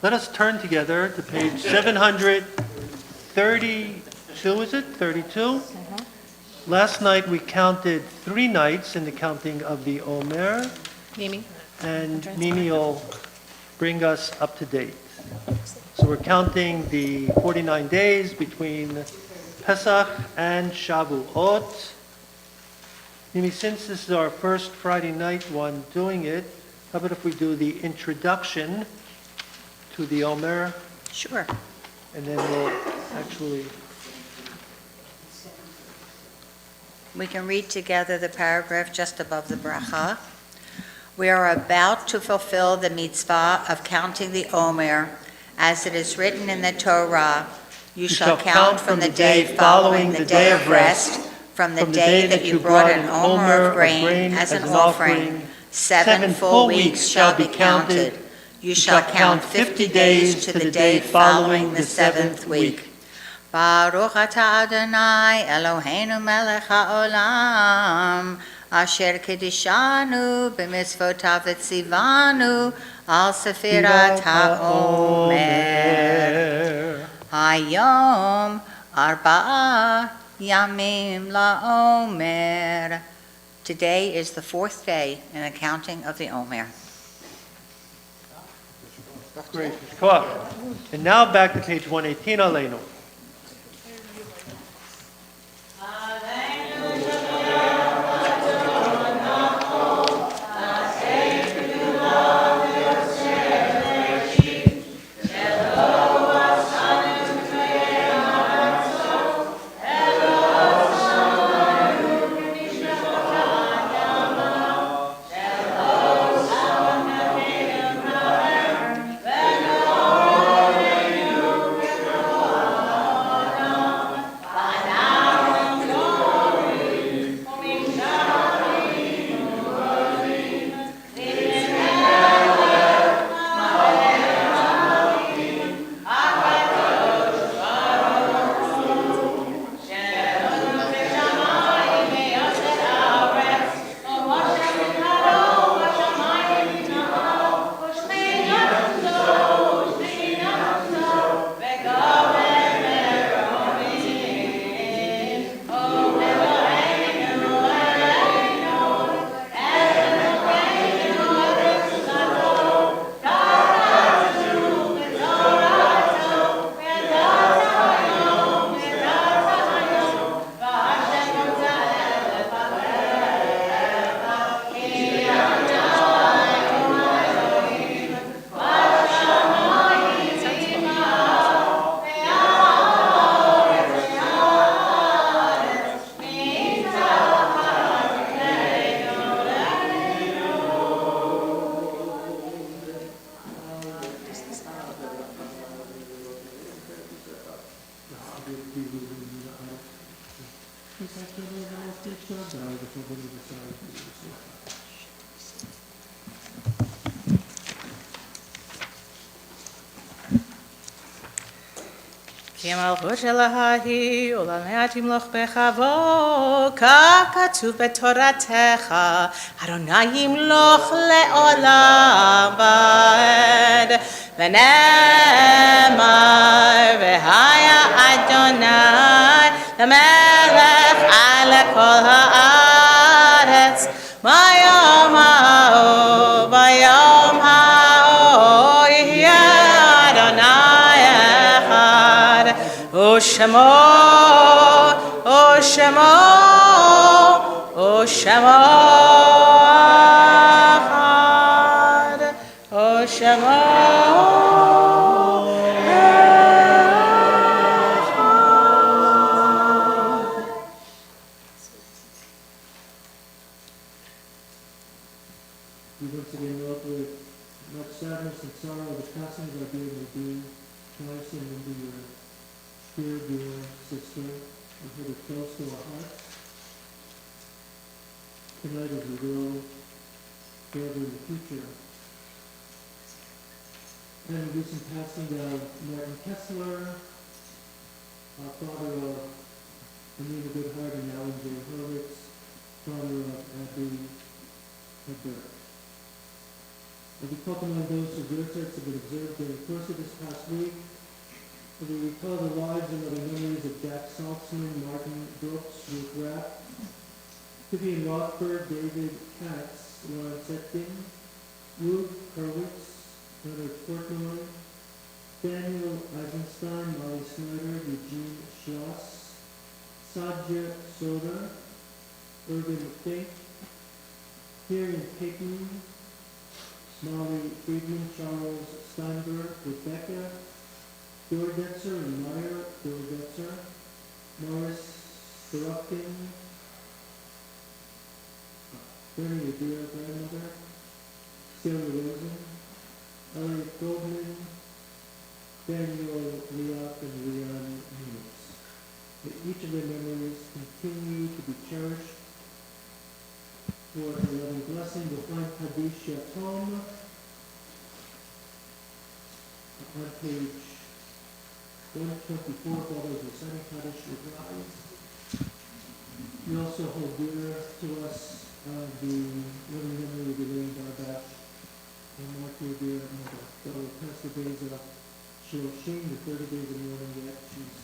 Let us turn together to page 732, is it? 32? Last night we counted 3 nights in the counting of the Omer, Mimi? and Mimi will bring us up to date. So we're counting the 49 days between Pesach and Shavuot. Mimi, since this is our first Friday night one doing it, how about if we do the introduction to the Omer, Sure. and then we'll actually... We can read together the paragraph just above the bracha. We are about to fulfill the mitzvah of counting the Omer, as it is written in the Torah. You shall count from the day following the day of rest, from the day that you brought an Omer of grain as an offering. 7 full weeks shall be counted. You shall count 50 days to the day following the 7th week. Baruch atah Adonai Eloheinu melech haolam, asher kedishanu b'mitzvotav v'tzivanu al sefirat haomer. Hayom arba'a yamim la'omer. Today is the 4th day in the counting of the Omer. Great. Come on. And now back to page 118, Aleinu. כי המלכות שלה היא ולעולמי תמלוך בכבוד, כך כתוב בתורתך, אדוני ימלוך לעולם ועד. ונאמר והיה אדוני למלך על כל הארץ, ביום ההוא יהיה אדוני אחד, ושמו אחד, ושמו We once again wrote with much sadness and sorrow the passing of our dear Nabi, passing into your dear, dear sister, and hold it close to our hearts. Tonight as we will further in the future. Then the recent passing of Martin Kessler, our father of Anita Goodhart and Alan J. Horowitz, father of Abby her birth. And we call to mind those whose birthdays have been observed during the course of this past week. And we recall the lives and loving memories of Jack Saltzman, Martin Brooks, Ruth Rapp, Vivian Rothberg, David Katz, Lawrence Etkin, Ruth Hurwitz, Leonard Portnoy, Daniel Eisenstein, Molly Snyder, Eugene Schloss, Sadja Soda, Irvin Fink, Kieran Pickney, Molly Friedman, Charles Steinberg, Rebecca Dordetzer and Meyer Dordetzer, Morris Sorokin, Bernie Adair, grandmother, Sarah Rosen, Elliot Goldman, Daniel Liak, and Leon Munitz. That each of their memories continue to be cherished. For a loving blessing, we'll find Kaddish Yatom on page 124, all those reciting Kaddish Yadrai. We also hold dear to us the living memory of Elaine Barbash and Mark dear mother. So we'll pass the days of Shloshim, the 30 days of mourning yet. She's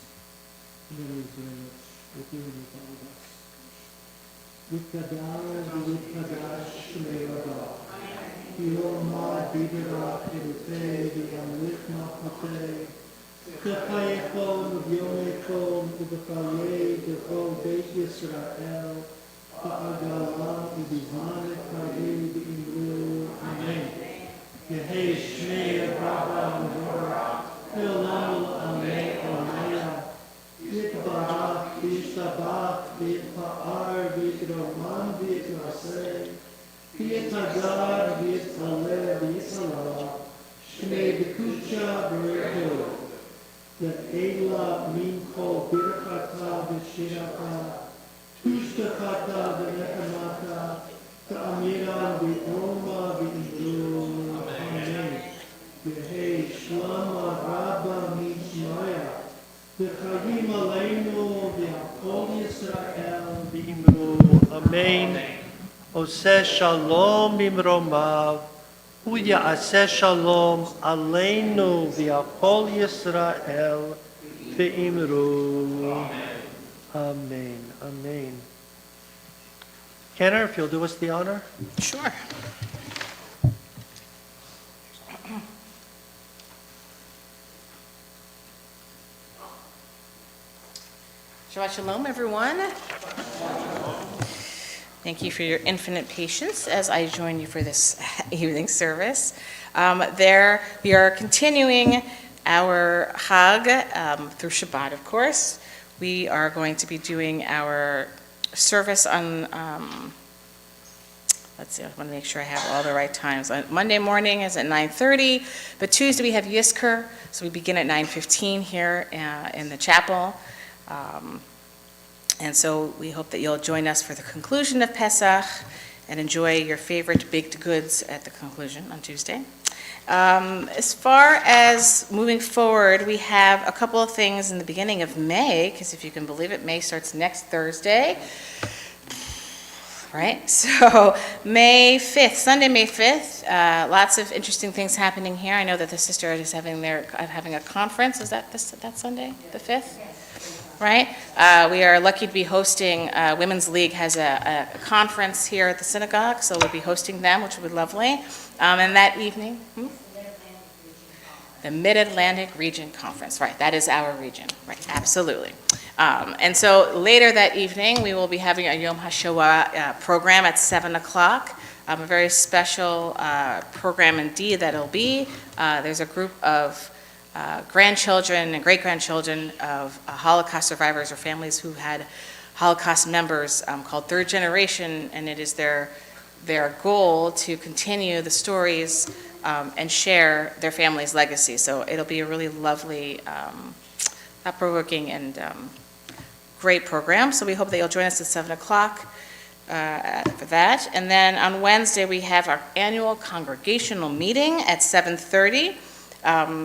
memories very much with you and with all of us. Yitkadash Shmei Rabba. Yoma Dibira Kedute V'Amrit Ma'atei. Chachayechom V'Yomechom V'Chaye V'Chol Beit Yisrael. V'Agalam V'Bizman V'Chaye V'Imru. Amen. Yehei Shmei Rabba V'Vorach. Le'olam Amen. Amen. Yitbarach V'Yishtabach V'Yitpa'ar V'Yitroman V'Yitraseh. V'Yitagar V'Yitzaleh V'Yitzaleh. Shmei B'Kucha B'Rehu. Le'ela Min Kol Birchata V'Shirata. Tushtachata V'Nechamata. Ta'amiran V'Oma V'Imru. Amen. Yehei Shlama Rabba Mishmaya. V'chayim Aleinu V'Kol Yisrael V'imru. Amen. Oseh shalom bimromav. Hu ya'aseh shalom aleinu v'yakol Yisrael v'imru. Amen. Amen. Kenner, if you'll do us the honor. Sure. Shabbat Shalom, everyone. Thank you for your infinite patience as I join you for this evening service. We are continuing our Hag through Shabbat, of course. We are going to be doing our service on, let's see, I want to make sure I have all the right times. Monday morning is at 9:30, but Tuesday we have Yizkor, so we begin at 9:15 here in the chapel. And so we hope that you'll join us for the conclusion of Pesach and enjoy your favorite baked goods at the conclusion on Tuesday. As far as moving forward, we have a couple of things in the beginning of May, because if you can believe it, May starts next Thursday. Right? So May 5th, Sunday, May 5th, lots of interesting things happening here. I know that the sister is having a conference. Is that that Sunday, the 5th? Right? We are lucky to be hosting, Women's League has a conference here at the synagogue, so we'll be hosting them, which will be lovely. And that evening, the Mid-Atlantic Region Conference, right, that is our region, right, absolutely. And so later that evening, we will be having a Yom HaShoah program at 7 o'clock, a very special program indeed that it'll be. There's a group of grandchildren and great-grandchildren of Holocaust survivors or families who had Holocaust members called Third Generation, and it is their goal to continue the stories and share their family's legacy. So it'll be a really lovely, thought-provoking, and great program. So we hope that you'll join us at 7 o'clock for that. And then on Wednesday, we have our annual congregational meeting at 7:30.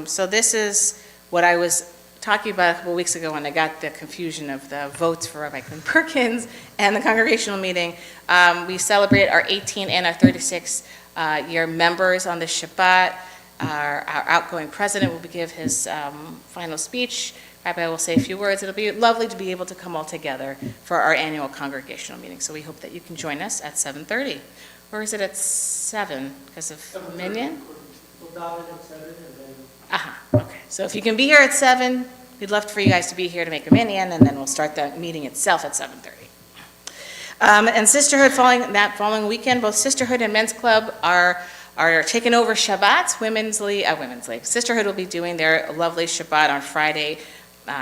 So this is what I was talking about a couple weeks ago when I got the confusion of the votes for Rabbi Quinn Perkins and the congregational meeting. We celebrate our 18 and our 36 year members on the Shabbat. Our outgoing president will give his final speech. Rabbi will say a few words. It'll be lovely to be able to come all together for our annual congregational meeting. So we hope that you can join us at 7:30. Or is it at 7 because of Minyan? We'll dive in at 7 and then... Okay. So if you can be here at 7, we'd love for you guys to be here to make a Minyan, and then we'll start the meeting itself at 7:30. And Sisterhood, following weekend, both Sisterhood and Men's Club are taking over Shabbat. Women's League. Sisterhood will be doing their lovely Shabbat on Friday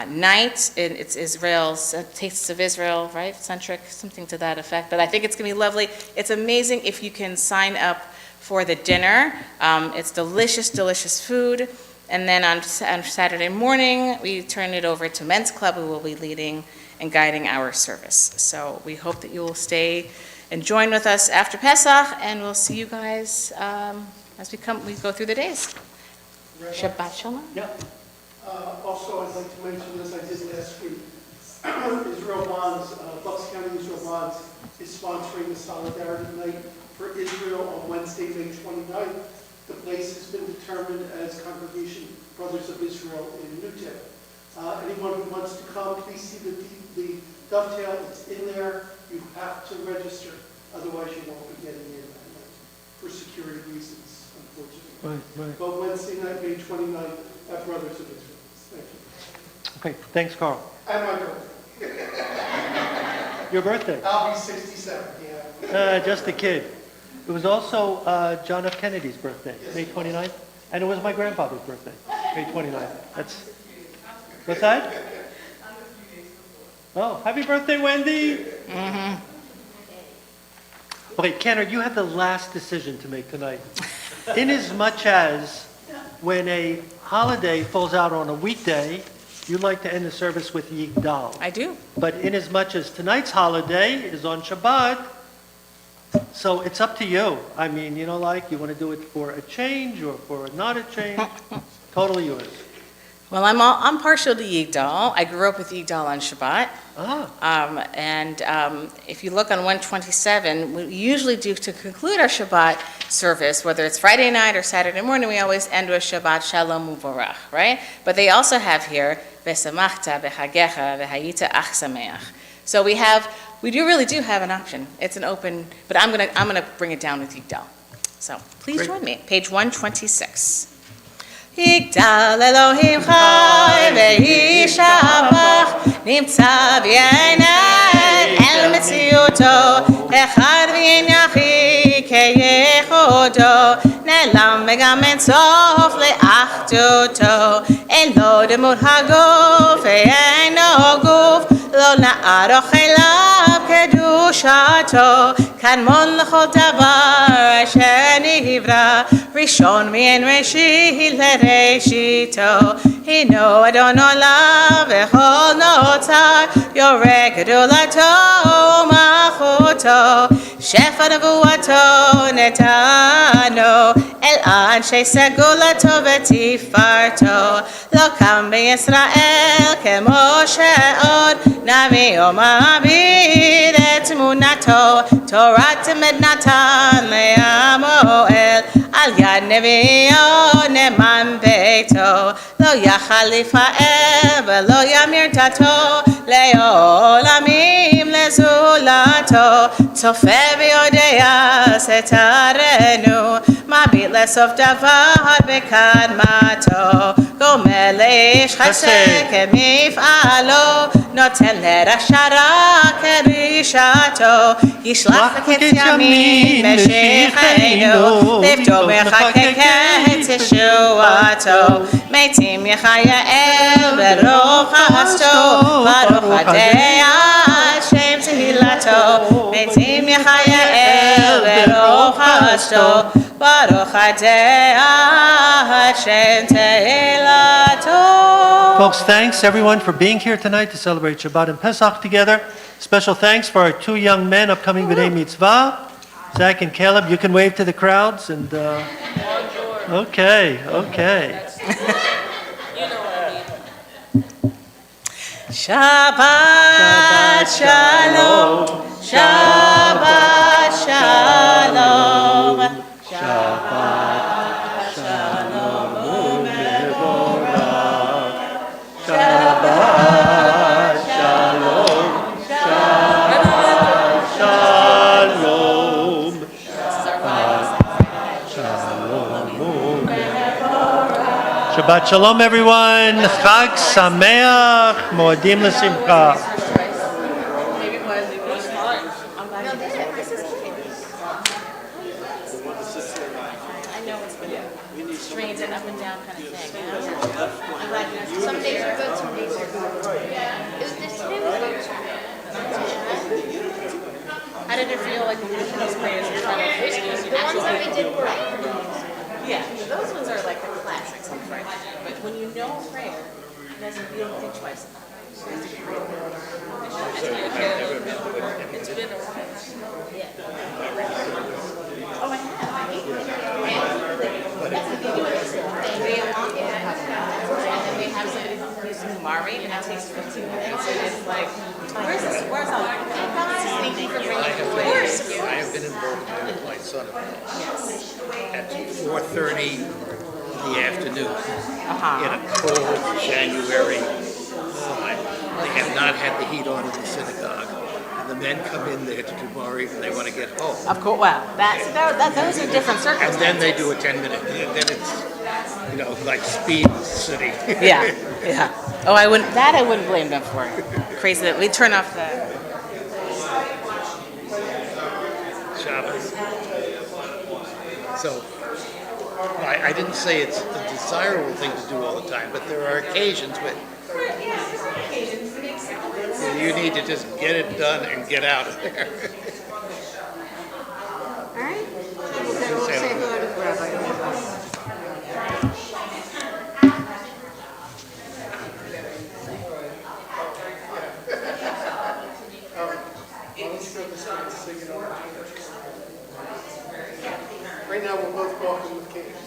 night. It's Israel's Tastes of Israel, right? Centric, something to that effect. But I think it's going to be lovely. It's amazing if you can sign up for the dinner. It's delicious, delicious food. And then on Saturday morning, we turn it over to Men's Club, who will be leading and guiding our service. So we hope that you will stay and join with us after Pesach, and we'll see you guys as we go through the days. Shabbat Shalom. Yeah. Also, I'd like to mention, as I did last week, Israel Bonds, Bucks County Israel Bonds is sponsoring the Solidarity Night for Israel on Wednesday, May 29th. The place has been determined as Congregation Brothers of Israel in Newtown. Anyone who wants to come, please see the dovetail. It's in there. You have to register, otherwise you won't be getting in that night for security reasons, unfortunately. Right. But Wednesday night, May 29th, at Brothers of Israel. Thank you. Okay, thanks, Carl. And my birthday. Your birthday? I'll be 67, yeah. Just a kid. It was also John F. Kennedy's birthday, May 29th, and it was my grandfather's birthday, May 29th. What's that? Oh, happy birthday, Wendy! Mm-hmm. Okay, Kenner, you have the last decision to make tonight. Inasmuch as when a holiday falls out on a weekday, you like to end the service with Yigdal. I do. But inasmuch as tonight's holiday is on Shabbat, so it's up to you. I mean, you want to do it for a change or for not a change, totally yours. Well, I'm partial to Yigdal. I grew up with Yigdal on Shabbat. If you look on 127, we usually do, to conclude our Shabbat service, whether it's Friday night or Saturday morning, we always end with Shabbat Shalom Uvorach, right? But they also have here, V'samachta v'hagecha v'hayita ach sameach. So we really do have an option. It's an open, but I'm gonna bring it down with Yigdal. So please join me, page 126. יגדל אלוהים חי וישבח, נמצא בעיניו אל מציאותו, אחד וינחי כייחודו, נעלם וגם אין סוף לאחדותו, אין לו דמות הגוף ואינו גוף, לא נערוך אליו קדושתו, קדמון לכל דבר אשר נברא, ראשון מאין ראשית לראשיתו, הינו אדון עולם וכל נוצר, יורה גדולתו ומלכותו, שפע נבואתו נתנו, אל אנשי סגולתו ותפארתו, לא קם בישראל כמו שעוד, נביא ומעביר את תמונתו, תורת אמת נתן להמואל, על יד נביאו נאמן ביתו, לא יכל לפעל ולא ימיר דתו, לעולמים לזולתו, צופה ויודע סתרנו, מביט לסוף דבר בקדמתו, גומל לאיש חסד כמפעלו, נותן לרשע רע כרישתו, ישלח לקץ ימין משיחנו, לפתור מחכה קץ ישועתו, מתים יחייאל ברוך חסדו, ברוך הדעה שם תהילתו, מתים יחייאל ברוך חסדו, ברוך הדעה שם תהילתו. Folks, thanks everyone for being here tonight to celebrate Shabbat and Pesach together. Special thanks for our two young men upcoming B'nai Mitzvah, Zach and Caleb. You can wave to the crowds and. Okay. You know what I mean. Shabbat shalom. Shabbat shalom. Shabbat shalom u'mevorach. Shabbat shalom. Shabbat shalom. Shabbat shalom u'mevorach. Shabbat shalom, everyone. Chag sameach. Moedim l'simcha. I know it's been strained and up and down kind of thing. I'm glad you Some days are good, some days are good. Today was good. How did it feel like when we did those prayers? The ones that we did were right. Yeah, those ones are like the classics in French. But when you know a prayer, it doesn't, you don't think twice about it. It's been a while. Oh, I have. And then they have somebody who plays Mari, and it takes 15 minutes. And it's like, where's this? Where's all? Thank you for bringing it forward. I have been involved with my son at 4:30 in the afternoon in a cold January time. They have not had the heat on in the synagogue. And the men come in there to do Mari and they want to get home. Of course, wow. Those are different And circumstances. then they do a 10-minute, and then it's, like Speed City. Yeah, yeah. Oh, I wouldn't blame them for. Crazy that we turn off the. Shabbos. So, I didn't say it's a desirable thing to do all the time, but there are occasions when you need to just get it done and get out of there. All right? We'll say hello to Rabbi. Right now, we're both walking with kids.